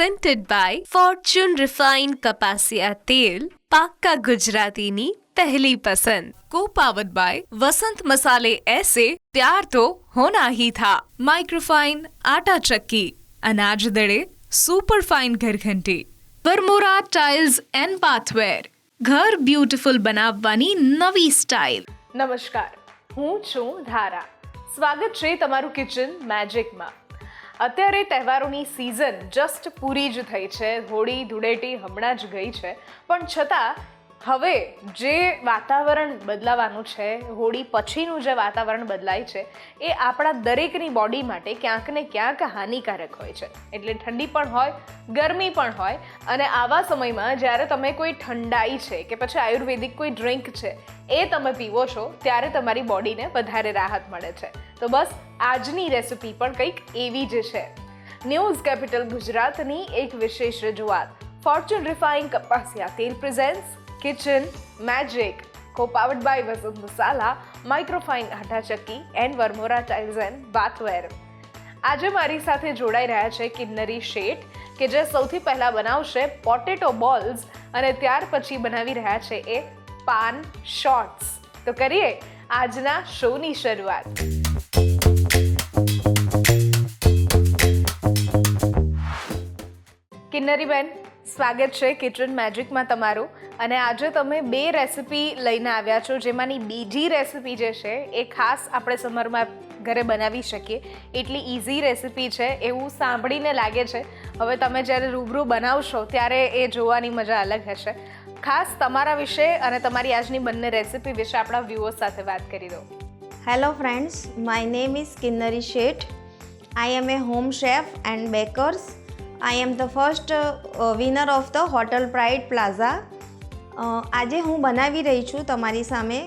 presented by Fortune Refined કપાસિયા તેલ, પાક્કા ગુજરાતીની પહેલી પસંદ. Co-powered by वसंत मसाले ऐसे प्यार तो होना ही था. माइक्रोफाइन आटा चक्की, अनाज दड़े super fine घरघंटी. Varmora tiles and बाथवेर, घर ब्यूटीफुल બનાવવાની નવી સ્ટાઇલ. નમસ્કાર, હું છું ધારા. સ્વાગત છે તમારું કિચન મેજિકમાં. અત્યારે તહેવારોની સિઝન જસ્ટ પૂરી જ થઈ છે. હોળી ધૂળેટી હમણાં જ ગઈ છે, પણ છતાં હવે જે વાતાવરણ બદલાવાનું છે, હોળી પછીનું જે વાતાવરણ બદલાય છે, એ આપણા દરેકની બોડી માટે ક્યાંક ને ક્યાંક હાનિકારક હોય છે. એટલે ઠંડી પણ હોય, ગરમી પણ હોય, અને આવા સમયમાં જ્યારે તમે કોઈ ઠંડાઈ છે કે પછી આયુર્વેદિક કોઈ ડ્રિંક છે એ તમે પીવો છો, ત્યારે તમારી બોડીને વધારે રાહત મળે છે. તો બસ આજની રેસિપી પણ કંઈક એવી જ છે. ન્યૂઝ કેપિટલ ગુજરાતની એક વિશેષ રજૂઆત ફોર્ચ્યુન રિફાઇન્ડ કપાસિયા તેલ presents kitchen magic, co-powered by Vasant Masala, microfine Atta Chakki and Varmora tiles and bathware. આજે મારી સાથે જોડાઈ રહ્યા છે કિન્નરી શેઠ, કે જે સૌથી પહેલાં બનાવશે પોટેટો બોલ્સ અને ત્યાર પછી બનાવી રહ્યા છે એ પાન શોર્ટ્સ. તો કરીએ આજના શોની શરૂઆત. કિન્નરીબેન, સ્વાગત છે કિચન મેજિકમાં તમારું. અને આજે તમે બે રેસિપી લઈને આવ્યા છો, જેમાંની બીજી રેસિપી જે છે એ ખાસ આપણે સમરમાં ઘરે બનાવી શકીએ એટલી ઇઝી રેસિપી છે એવું સાંભળીને લાગે છે. હવે તમે જ્યારે રૂબરૂ બનાવશો ત્યારે એ જોવાની મજા અલગ હશે. ખાસ તમારા વિશે અને તમારી આજની બંને રેસિપી વિશે આપણા વ્યુઅર્સ સાથે વાત કરી દો. Hello friends, my name is Kinnari Sheth. I am a home chef and bakers. I am the first winner of the Hotel Pride Plaza. આજે હું બનાવી રહી છું તમારી સામે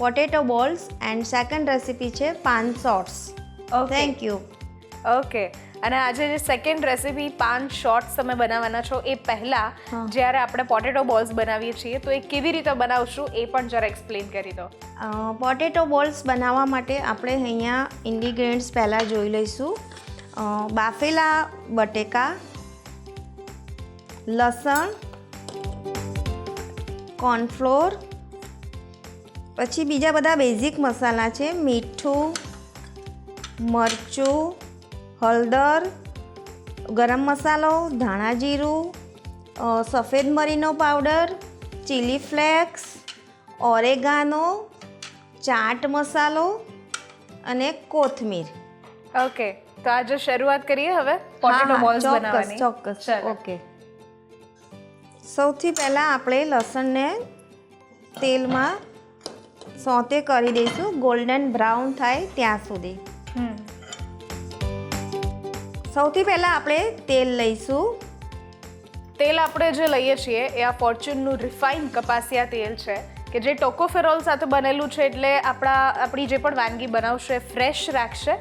potato balls and second recipe છે પાન શોર્ટ્સ. Thank you. ઓકે, અને આજે જે સેકન્ડ રેસિપી પાન શોર્ટ્સ તમે બનાવવાના છો એ પહેલાં જ્યારે આપણે પોટેટો બોલ્સ બનાવીએ છીએ તો એ કેવી રીતે બનાવશું એ પણ જરા એક્સપ્લેન કરી દો. પોટેટો બોલ્સ બનાવવા માટે આપણે અહીંયા ઇન્ગ્રીડિયન્ટ્સ પહેલાં જોઈ લઈશું. બાફેલા બટેકા, લસણ, કોર્નફ્લોર, પછી બીજા બધા બેઝિક મસાલા છે, મીઠું, મરચું, હળદર, ગરમ મસાલો, ધાણા જીરું, સફેદ મરીનો પાવડર, ચીલી ફ્લેક્સ, ઓરેગાનો, ચાટ મસાલો અને કોથમીર. ઓકે, તો આજે શરૂઆત કરીએ હવે પોટેટો બોલ્સ બનાવવાની. ચોક્કસ. ઓકે, સૌથી પહેલાં આપણે લસણને તેલમાં સોતે કરી દઈશું, ગોલ્ડન બ્રાઉન થાય ત્યાં સુધી. સૌથી પહેલાં આપણે તેલ લઈશું. તેલ આપણે જે લઈએ છીએ એ આ ફોર્ચ્યુનનું રિફાઇન્ડ કપાસિયા તેલ છે, કે જે ટોકોફેરોલ સાથે બનેલું છે. એટલે આપણી જે પણ વાનગી બનાવશે એ ફ્રેશ રાખશે,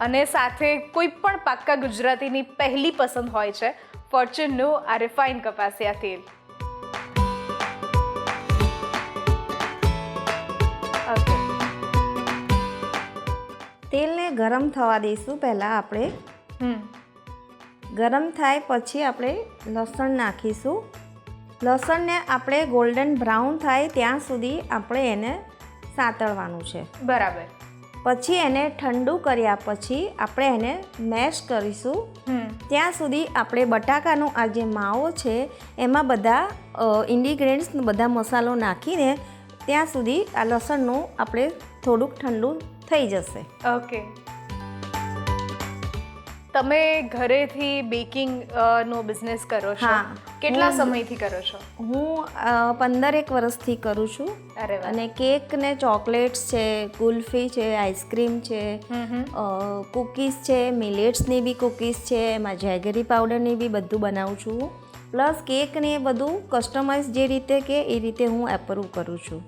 અને સાથે કોઈ પણ પાક્કા ગુજરાતીની પહેલી પસંદ હોય છે ફોર્ચ્યુનનું આ રિફાઇન્ડ કપાસિયા તેલ. તેલને ગરમ થવા દઈશું. પહેલાં આપણે ગરમ થાય પછી આપણે લસણ નાખીશું. લસણને આપણે ગોલ્ડન બ્રાઉન થાય ત્યાં સુધી આપણે એને સાતળવાનું છે. બરાબર. પછી એને ઠંડુ કર્યા પછી આપણે એને મેશ કરીશું. ત્યાં સુધી આપણે બટાકાનો આ જે માવો છે એમાં બધા ઇન્ગ્રીડિયન્ટ્સ, બધા મસાલો નાખીને ત્યાં સુધી આ લસણનું આપણે થોડુંક ઠંડુ થઈ જશે. ઓકે, તમે ઘરેથી બેકિંગ નો બિઝનેસ કરો છો? કેટલા સમયથી કરો છો? હું 15 વર્ષથી કરું છું. અને કેક ને ચોકલેટ્સ છે, કુલ્ફી છે, આઈસ્ક્રીમ છે, કૂકીઝ છે, મિલેટ્સની બી કૂકીઝ છે, એમાં જેગરી પાવડરની બી બધું બનાવું છું. પ્લસ કેક ને એ બધું કસ્ટમાઇઝ જે રીતે કે એ રીતે હું એપ્રૂવ કરું છું.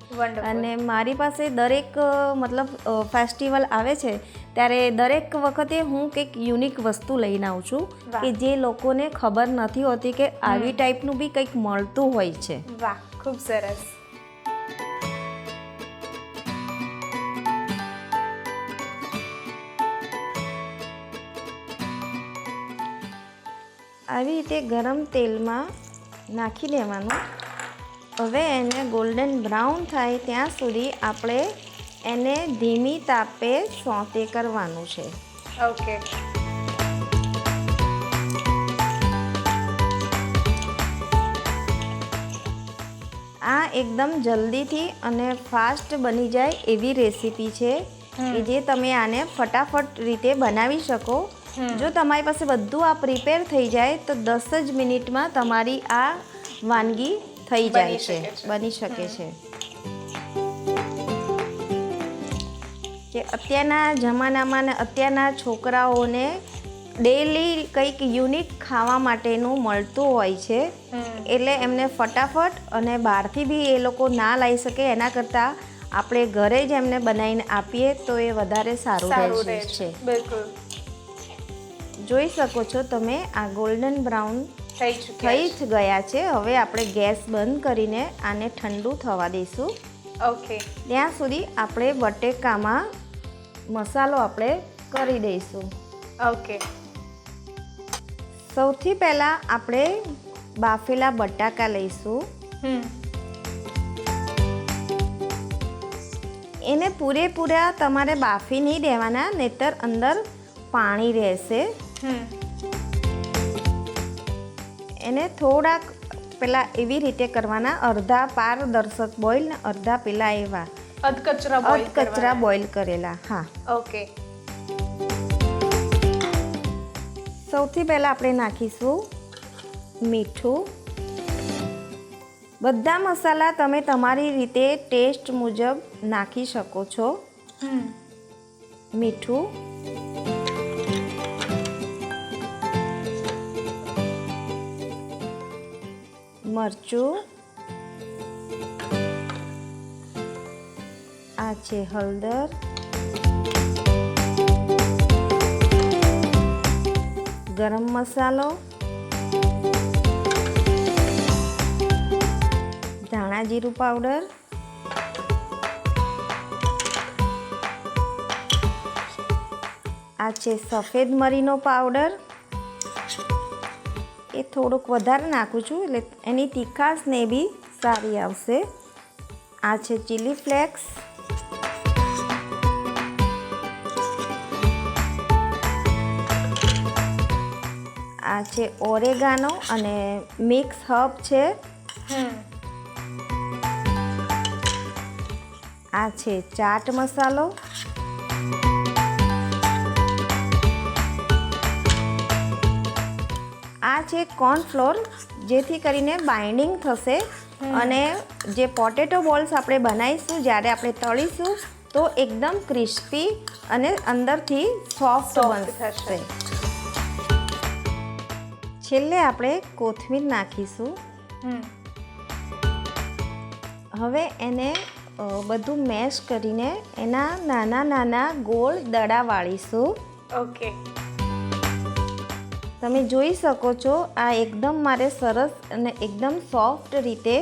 અને મારી પાસે દરેક મતલબ ફેસ્ટિવલ આવે છે ત્યારે દરેક વખતે હું કંઈક યુનિક વસ્તુ લઈને આવું છું કે જે લોકોને ખબર નથી હોતી કે આવી ટાઈપનું બી કંઈક મળતું હોય છે. વાહ, ખૂબ સરસ. આ આવી રીતે ગરમ તેલમાં નાખી દેવાનું. હવે એને ગોલ્ડન બ્રાઉન થાય ત્યાં સુધી આપણે એને ધીમી તાપે સોતે કરવાનું છે. ઓકે. આ એકદમ જલ્દીથી અને ફાસ્ટ બની જાય એવી રેસીપી છે કે જે તમે આને ફટાફટ રીતે બનાવી શકો. જો તમારી પાસે બધું આ પ્રિપેર થઈ જાય તો 10 જ મિનિટમાં તમારી આ વાનગી થઈ જાય છે, બની શકે છે. કે અત્યારના જમાનામાં ને અત્યારના છોકરાઓને ડેલી કંઈક યુનિક ખાવા માટેનું મળતું હોય છે, એટલે એમને ફટાફટ અને બહારથી બી એ લોકો ના લાવી શકે એના કરતાં આપણે ઘરે જ એમને બનાવીને આપીએ તો એ વધારે સારું રહે છે. બિલકુલ. જોઈ શકો છો તમે આ ગોલ્ડન બ્રાઉન થઈ જ ગયા છે. હવે આપણે ગેસ બંધ કરીને આને ઠંડુ થવા દઈશું. ઓકે. ત્યાં સુધી આપણે બટેકામાં મસાલો આપણે કરી દઈશું. ઓકે. સૌથી પહેલાં આપણે બાફેલા બટાકા લઈશું. એને પૂરેપૂરા તમારે બાફી નહીં દેવાના, નહીંતર અંદર પાણી રહેશે. એને થોડાક પેલા એવી રીતે કરવાના, અડધા પારદર્શક બોઇલ ને અડધા પેલા એવા અધકચરા બોઇલ કરેલા. હા. ઓકે. સૌથી પહેલાં આપણે નાખીશું મીઠું. બધા મસાલા તમે તમારી રીતે ટેસ્ટ મુજબ નાખી શકો છો. મીઠું, મરચું, આ છે હળદર, ગરમ મસાલો, ધાણા જીરું પાવડર, આ છે સફેદ મરીનો પાવડર. એ થોડુંક વધારે નાખું છું એટલે એની તીખાશને બી સારી આવશે. આ છે ચીલી ફ્લેક્સ, આ છે ઓરેગાનો અને મિક્સ હર્બ છે. આ છે ચાટ મસાલો, આ છે કોર્નફ્લોર, જેથી કરીને બાઇન્ડિંગ થશે અને જે પોટેટો બોલ્સ આપણે બનાવીશું જ્યારે આપણે તળીશું તો એકદમ ક્રિસ્પી અને અંદરથી સોફ્ટ બનશે. છેલ્લે આપણે કોથમીર નાખીશું. હવે એને બધું મેશ કરીને એના નાના નાના ગોળ દડા વાળીશું. ઓકે. તમે જોઈ શકો છો આ એકદમ મારે સરસ અને એકદમ સોફ્ટ રીતે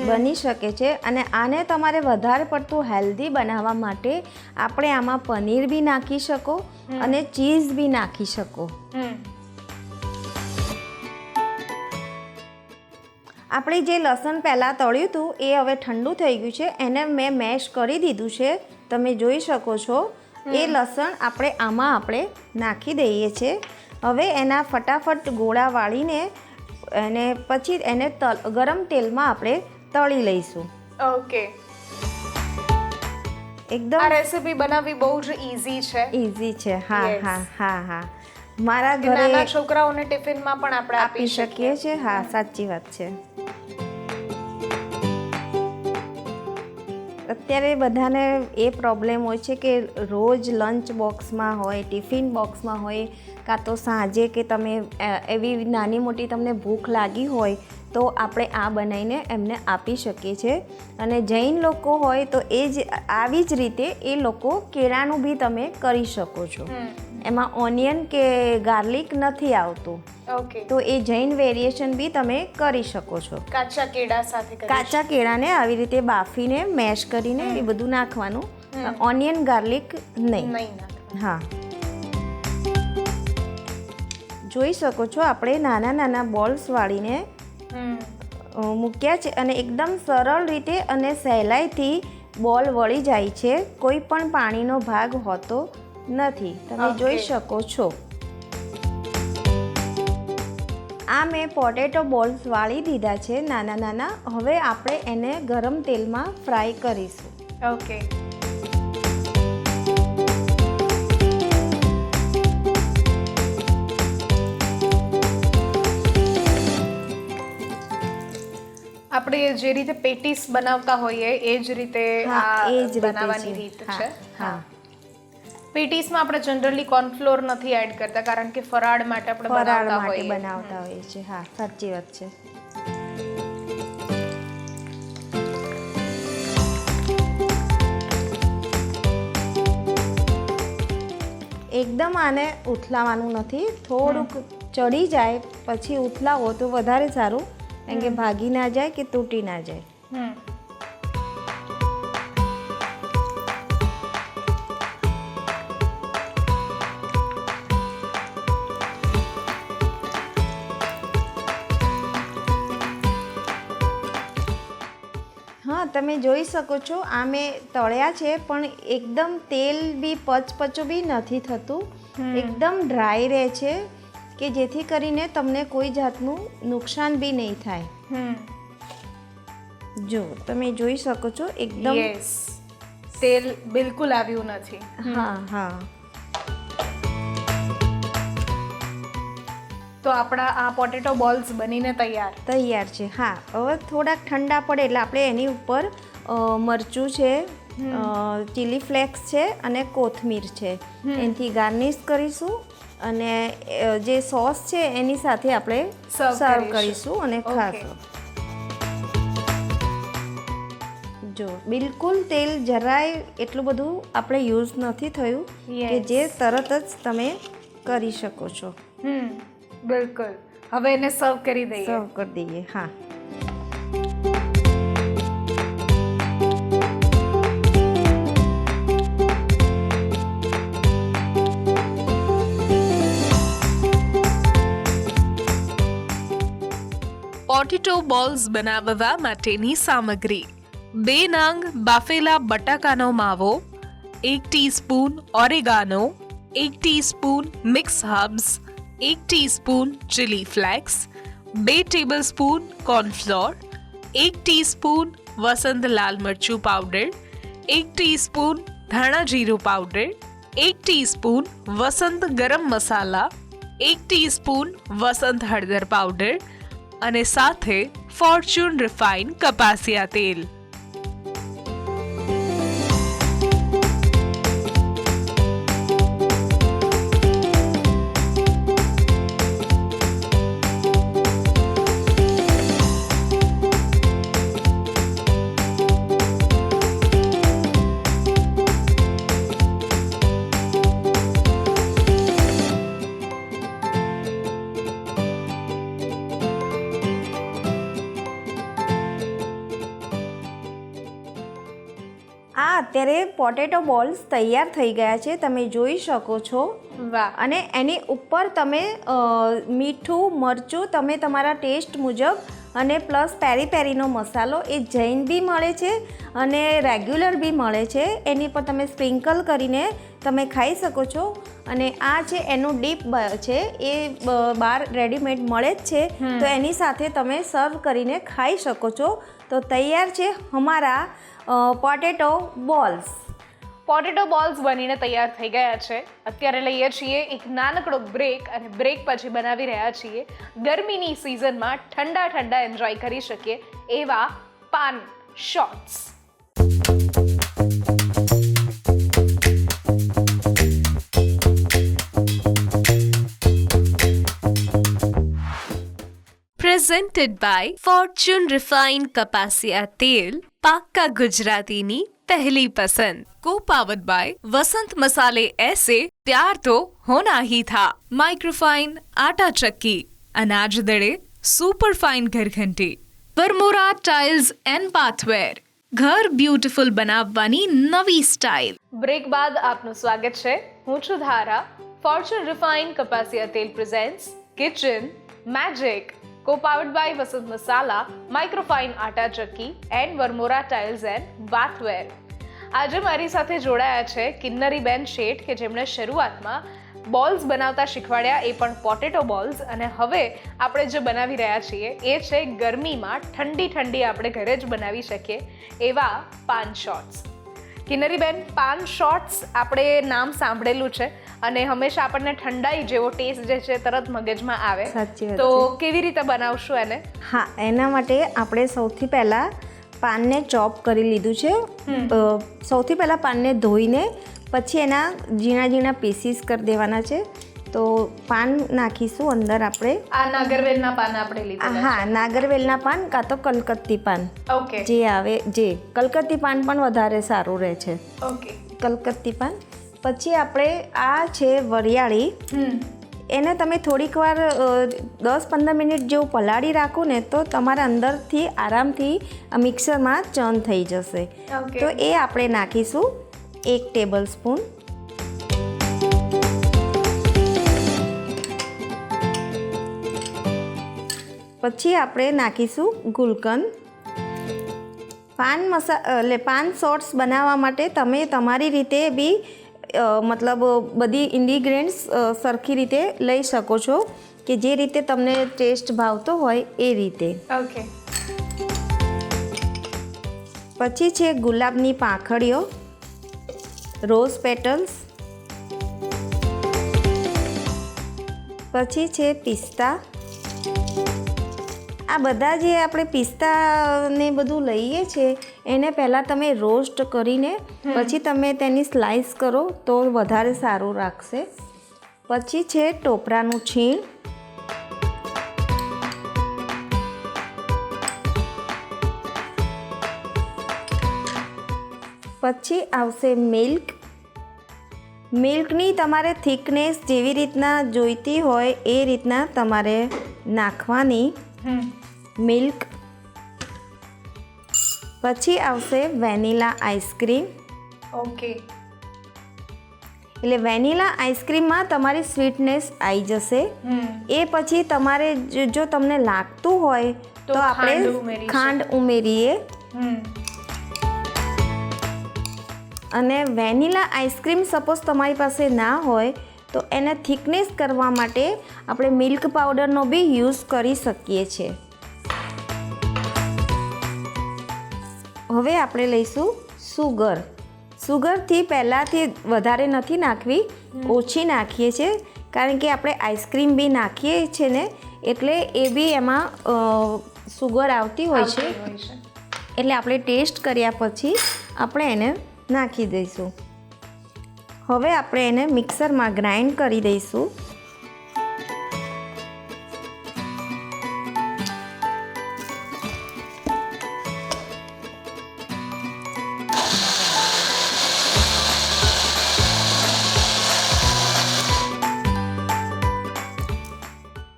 બની શકે છે. અને આને તમારે વધારે પડતું હેલ્ધી બનાવવા માટે આપણે આમાં પનીર બી નાખી શકો અને ચીઝ બી નાખી શકો. આપણે જે લસણ પહેલાં તળ્યું હતું એ હવે ઠંડુ થઈ ગયું છે, એને મેં મેશ કરી દીધું છે. તમે જોઈ શકો છો એ લસણ આપણે આમાં નાખી દઈએ છીએ. હવે એના ફટાફટ ગોળા વાળીને અને પછી એને ગરમ તેલમાં આપણે તળી લઈશું. ઓકે. એકદમ આ રેસીપી બનાવવી બહુ જ ઈઝી છે. ઈઝી છે. હા હા હા હા. મારા ઘરે નાના છોકરાઓને ટિફિનમાં પણ આપણે આપી શકીએ છીએ. હા, સાચી વાત છે. અત્યારે બધાને એ પ્રોબ્લેમ હોય છે કે રોજ લંચ બોક્સમાં હોય, ટિફિન બોક્સમાં હોય, કાં તો સાંજે કે તમે એવી નાની મોટી તમને ભૂખ લાગી હોય તો આપણે આ બનાવીને એમને આપી શકીએ છીએ. અને જૈન લોકો હોય તો એ જ આવી જ રીતે એ લોકો કેળાનું બી તમે કરી શકો છો. એમાં ઓનિયન કે ગાર્લિક નથી આવતું. ઓકે. તો એ જૈન વેરિએશન બી તમે કરી શકો છો. કાચા કેળા સાથે કાચા કેળાને આવી રીતે બાફીને મેશ કરીને એ બધું નાખવાનું. ઓનિયન ગાર્લિક નહીં. નાખવાનું. હા. જોઈ શકો છો આપણે નાના નાના બોલ્સ વાળીને મૂક્યા છે અને એકદમ સરળ રીતે અને સહેલાઈથી બોલ વળી જાય છે. કોઈ પણ પાણીનો ભાગ હોતો નથી. તમે જોઈ શકો છો. આ મેં પોટેટો બોલ્સ વાળી દીધા છે નાના નાના. હવે આપણે એને ગરમ તેલમાં ફ્રાય કરીશું. ઓકે. આપણે જે રીતે પેટીસ બનાવતા હોઈએ એ જ રીતે હા, આ એ જ રીતે બનાવવાની છે. રીત હા, છે. હા. પેટીસમાં આપણે જનરલી કોર્નફ્લોર નથી એડ કરતા કારણ કે ફરાળ માટે આપણે ફરાળ બનાવતા માટે હોઈએ. બનાવતા હોઈએ છીએ. હા, સાચી વાત છે. એકદમ આને ઉથલાવાનું નથી. થોડુંક ચડી જાય પછી ઉથલાવો તો વધારે સારું, કારણ કે ભાગી ના જાય કે તૂટી ના જાય. હમ. હા, તમે જોઈ શકો છો આ મેં તળ્યા છે પણ એકદમ તેલ બી પચપચું બી નથી થતું. એકદમ ડ્રાય રહે છે કે જેથી કરીને તમને કોઈ જાતનું નુકસાન બી નહીં થાય. જો તમે જોઈ શકો છો એકદમ. યસ, તેલ બિલકુલ આવ્યું નથી. હા હા. તો આપણા આ પોટેટો બોલ્સ બનીને તૈયાર છે. હા, હવે થોડાક ઠંડા પડે એટલે આપણે એની ઉપર મરચું છે, ચીલી ફ્લેક્સ છે અને કોથમીર છે, એનાથી ગાર્નિશ કરીશું અને જે સોસ છે એની સાથે આપણે સર્વ કરીશું અને ખાશું. જો બિલકુલ તેલ જરાય એટલું બધું આપણે યુઝ નથી થયું કે જે તરત જ તમે કરી શકો છો. બિલકુલ. હવે એને સર્વ કરી દઈએ. સર્વ કરી દઈએ. હા. પોટેટો બોલ્સ બનાવવા માટેની સામગ્રી: 2 નંગ બાફેલા બટાકાનો માવો, 1 teaspoon oregano, 1 teaspoon mix herbs, 1 teaspoon chilli flakes, 2 tablespoon cornflour, 1 teaspoon Vasant લાલ મરચું પાવડર, 1 ટીસ્પૂન ધાણા જીરું પાવડર, 1 ટીસ્પૂન વસંત ગરમ મસાલા, 1 ટીસ્પૂન વસંત હળદર પાવડર અને સાથે ફોર્ચ્યુન રિફાઇન કપાસિયા તેલ. અત્યારે પોટેટો બોલ્સ તૈયાર થઈ ગયા છે, તમે જોઈ શકો છો. વાહ. અને એની ઉપર તમે મીઠું મરચું તમે તમારા ટેસ્ટ મુજબ અને પ્લસ પેરી પેરીનો મસાલો એ જૈન બી મળે છે અને રેગ્યુલર બી મળે છે, એની પર તમે સ્પ્રિંકલ કરીને તમે ખાઈ શકો છો. અને આ છે એનું ડીપ છે, એ બહાર રેડીમેડ મળે જ છે, તો એની સાથે તમે સર્વ કરીને ખાઈ શકો છો. તો તૈયાર છે અમારા પોટેટો બોલ્સ. પોટેટો બોલ્સ બનીને તૈયાર થઈ ગયા છે. અત્યારે લઈએ છીએ એક નાનકડો બ્રેક અને બ્રેક પછી બનાવી રહ્યા છીએ ગરમીની સિઝનમાં ઠંડા ઠંડા એન્જોય કરી શકીએ એવા paan shots. Presented by Fortune refined કપાસિયા તેલ, પાક્કા ગુજરાતીની पहली पसंद. को पावर्ड बाय वसंत मसाले ऐसे प्यार तो होना ही था. माइक्रोफाइन आटा चक्की, अनाज दड़े सुपर फाइन घर घंटी, वरमोरा टाइल्स एंड बाथवेर, घर ब्यूटीफुल बनावવાની નવી સ્ટાઇલ. બ્રેક બાદ આપનું સ્વાગત છે. હું છું ધારા. ફોર્ચ્યુન રિફાઇન્ડ કપાસિયા તેલ presents Kitchen Magic, co-powered by Vasant Masala, Microfine Atta Chakki and Varmora tiles and bathware. આજે મારી સાથે જોડાયા છે કિન્નરીબેન શેઠ કે જેમણે શરૂઆતમાં બોલ્સ બનાવતા શીખવાડ્યા, એ પણ પોટેટો બોલ્સ. અને હવે આપણે જે બનાવી રહ્યા છીએ એ છે ગરમીમાં ઠંડી આપણે ઘરે જ બનાવી શકીએ એવા પાન શોટ્સ. કિન્નરીબેન, પાન શોટ્સ આપણે નામ સાંભળેલું છે અને હંમેશા આપણને ઠંડાઈ જેવો ટેસ્ટ જે છે તરત મગજમાં આવે. સાચી વાત તો છે. કેવી રીતે બનાવશું એને? હા, એના માટે આપણે સૌથી પહેલાં પાનને ચોપ કરી લીધું છે. સૌથી પહેલાં પાનને ધોઈને પછી એના ઝીણા ઝીણા પીસીસ કરી દેવાના છે. તો પાન નાખીશું અંદર આપણે. આ નાગરવેલના પાન આપણે લીધા. હા, નાગરવેલના પાન કાં તો કલકત્તી પાન ઓકે. જે આવે, જે કલકત્તી પાન પણ વધારે સારું રહે છે. ઓકે. કલકત્તી પાન. પછી આપણે આ છે વરિયાળી. એને તમે થોડીક વાર 10-15 મિનિટ જેવું પલાળી રાખો ને તો તમારા અંદરથી આરામથી આ મિક્સરમાં ચર્ન થઈ જશે. ઓકે. તો એ આપણે નાખીશું 1 ટેબલ સ્પૂન. પછી આપણે નાખીશું ગુલકંદ. પાન શોટ્સ બનાવવા માટે તમે તમારી રીતે બી મતલબ બધી ઇન્ગ્રીડિયન્ટ્સ સરખી રીતે લઈ શકો છો કે જે રીતે તમને ટેસ્ટ ભાવતો હોય એ રીતે. ઓકે. પછી છે ગુલાબની પાંખડીઓ, રોઝ પેટલ્સ. પછી છે પિસ્તા. આ બધા જે આપણે પિસ્તા ને બધું લઈએ છીએ એને પહેલાં તમે રોસ્ટ કરીને પછી તમે તેની સ્લાઇસ કરો તો વધારે સારું રાખશે. પછી છે ટોપરાનું છીણ. પછી આવશે મિલ્ક. મિલ્કની તમારે થિકનેસ જેવી રીતના જોઈતી હોય એ રીતના તમારે નાખવાની મિલ્ક. પછી આવશે વેનીલા આઈસ્ક્રીમ. ઓકે. એટલે વેનીલા આઈસ્ક્રીમમાં તમારી સ્વીટનેસ આવી જશે. એ પછી તમારે જો તમને લાગતું હોય તો આપણે ખાંડ ઉમેરીએ. અને વેનીલા આઈસ્ક્રીમ સપોઝ તમારી પાસે ના હોય તો એને થિકનેસ કરવા માટે આપણે મિલ્ક પાવડરનો બી યુઝ કરી શકીએ છીએ. હવે આપણે લઈશું સુગર. સુગરથી પહેલાંથી વધારે નથી નાખવી, ઓછી નાખીએ છીએ કારણ કે આપણે આઈસ્ક્રીમ બી નાખીએ છીએ ને એટલે એ બી એમાં સુગર આવતી હોય છે. એટલે આપણે ટેસ્ટ કર્યા પછી આપણે એને નાખી દઈશું. હવે આપણે એને મિક્સરમાં ગ્રાઇન્ડ કરી દઈશું.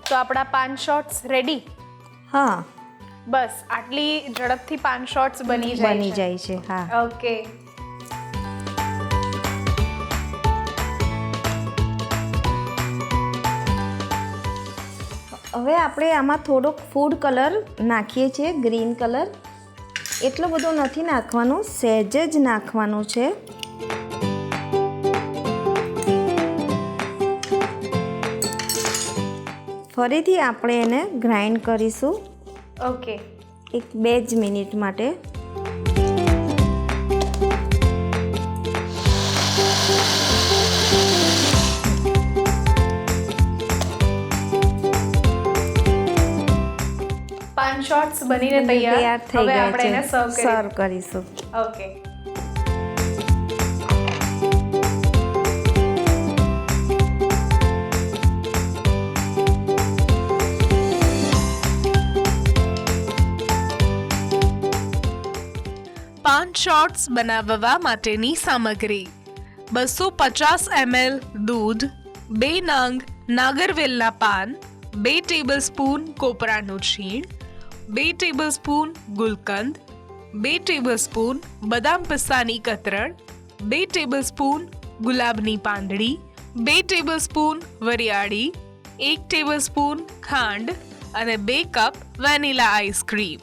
તો આપણા પાન શોટ્સ રેડી. હા, બસ આટલી ઝડપથી પાન શોટ્સ બની જાય છે. હા. ઓકે. હવે આપણે આમાં થોડોક ફૂડ કલર નાખીએ છીએ, ગ્રીન કલર. એટલો બધો નથી નાખવાનો, સહેજ જ નાખવાનો છે. ફરીથી આપણે એને ગ્રાઇન્ડ કરીશું. ઓકે. 2 જ મિનિટ માટે. પાન શોટ્સ બનીને તૈયાર થઈ હવે ગયા આપણે છે. એને સર્વ કરીશું. ઓકે. પાન શોટ્સ બનાવવા માટેની સામગ્રી: 250 ml દૂધ, 2 નંગ નાગરવેલના પાન, 2 ટેબલસ્પૂન કોપરાનું છીણ, 2 ટેબલસ્પૂન ગુલકંદ, 2 ટેબલસ્પૂન બદામ પિસ્તાની કતરણ, 2 ટેબલસ્પૂન ગુલાબની પાંદડી, 2 ટેબલસ્પૂન વરિયાળી, 1 ટેબલસ્પૂન ખાંડ અને 2 કપ વેનીલા આઈસ્ક્રીમ.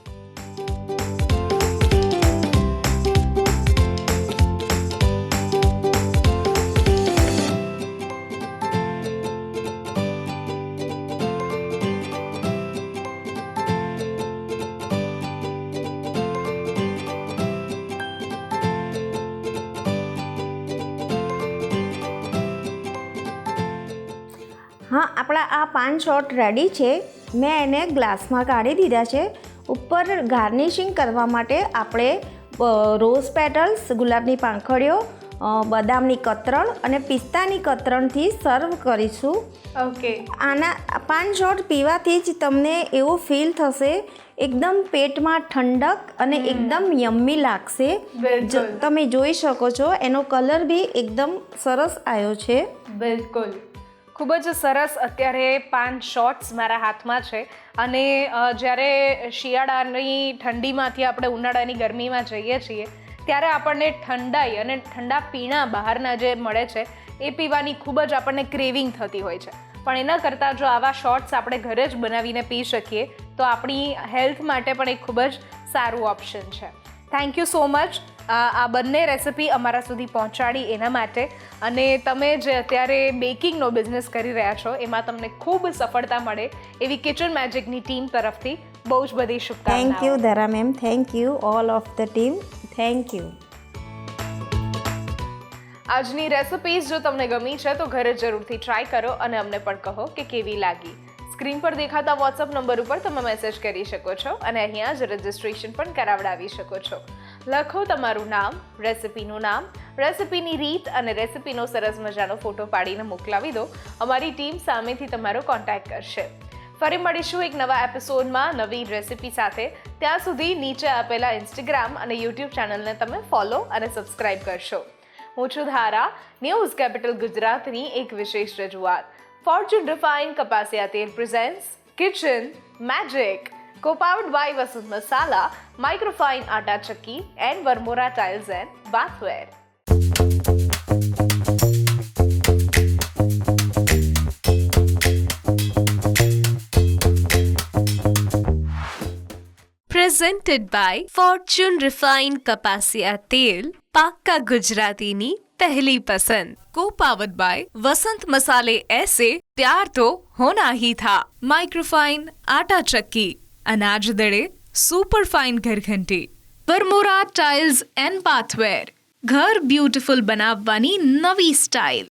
હા, આપણા આ 5 શોટ રેડી છે. મેં એને ગ્લાસમાં કાઢી દીધા છે. ઉપર ગાર્નિશિંગ કરવા માટે આપણે રોઝ પેટલ્સ, ગુલાબની પાંખડીઓ, બદામની કતરણ અને પિસ્તાની કતરણથી સર્વ કરીશું. ઓકે. આના 5 શોટ પીવાથી જ તમને એવું ફીલ થશે, એકદમ પેટમાં ઠંડક અને એકદમ યમ્મી લાગશે. બિલકુલ. તમે જોઈ શકો છો એનો કલર બી એકદમ સરસ આવ્યો છે. બિલકુલ, ખૂબ જ સરસ. અત્યારે 5 શોટ્સ મારા હાથમાં છે અને જ્યારે શિયાળાની ઠંડીમાંથી આપણે ઉનાળાની ગરમીમાં જઈએ છીએ ત્યારે આપણને ઠંડાઈ અને ઠંડા પીણા બહારના જે મળે છે એ પીવાની ખૂબ જ આપણને ક્રેવિંગ થતી હોય છે. પણ એના કરતાં જો આવા શોટ્સ આપણે ઘરે જ બનાવીને પી શકીએ તો આપણી હેલ્થ માટે પણ એક ખૂબ જ સારું ઓપ્શન છે. થેન્ક યુ સો મચ આ બંને રેસિપી અમારા સુધી પહોંચાડી એના માટે. અને તમે જે અત્યારે બેકિંગનો બિઝનેસ કરી રહ્યા છો એમાં તમને ખૂબ સફળતા મળે એવી કિચન મેજિકની ટીમ તરફથી બહુ જ બધી શુભકામનાઓ. થેન્ક યુ ધરા ma'am, thank you all of the team, thank you. આજની રેસિપીઝ જો તમને ગમી છે તો ઘરે જરૂરથી ટ્રાય કરો અને અમને પણ કહો કે કેવી લાગી. સ્ક્રીન પર દેખાતા વોટ્સઅપ નંબર ઉપર તમે મેસેજ કરી શકો છો અને અહીંયા જ રજિસ્ટ્રેશન પણ કરાવડાવી શકો છો. લખો તમારું નામ, રેસિપીનું નામ, રેસિપીની રીત અને રેસિપીનો સરસ મજાનો ફોટો પાડીને મોકલાવી દો. અમારી ટીમ સામેથી તમારો કોન્ટેક્ટ કરશે. ફરી મળીશું એક નવા એપિસોડમાં નવી રેસિપી સાથે. ત્યાં સુધી નીચે આપેલા ઇન્સ્ટાગ્રામ અને યુટ્યુબ ચેનલને તમે ફોલો અને સબસ્ક્રાઇબ કરશો. હું છું ધારા, ન્યૂઝ કેપિટલ ગુજરાતની એક વિશેષ રજૂઆત. ફોર્ચ્યુન રિફાઇન કપાસિયા તેલ presents kitchen magic, co-powered by Vasant Masala, microfine Atta ચક્કી and Vermora tiles and bathware. Presented by Fortune Refined કપાસિયા તેલ, પાક્કા ગુજરાતીની पहली पसंद. Co-powered by वसंत मसाले ऐसे प्यार तो होना ही था. माइक्रोफाइन आटा चक्की, अनाज दड़े super fine घरघंटी. Varmora tiles and बाथवेर, घर ब्यूटीफुल बनावવાની નવી સ્ટાઇલ.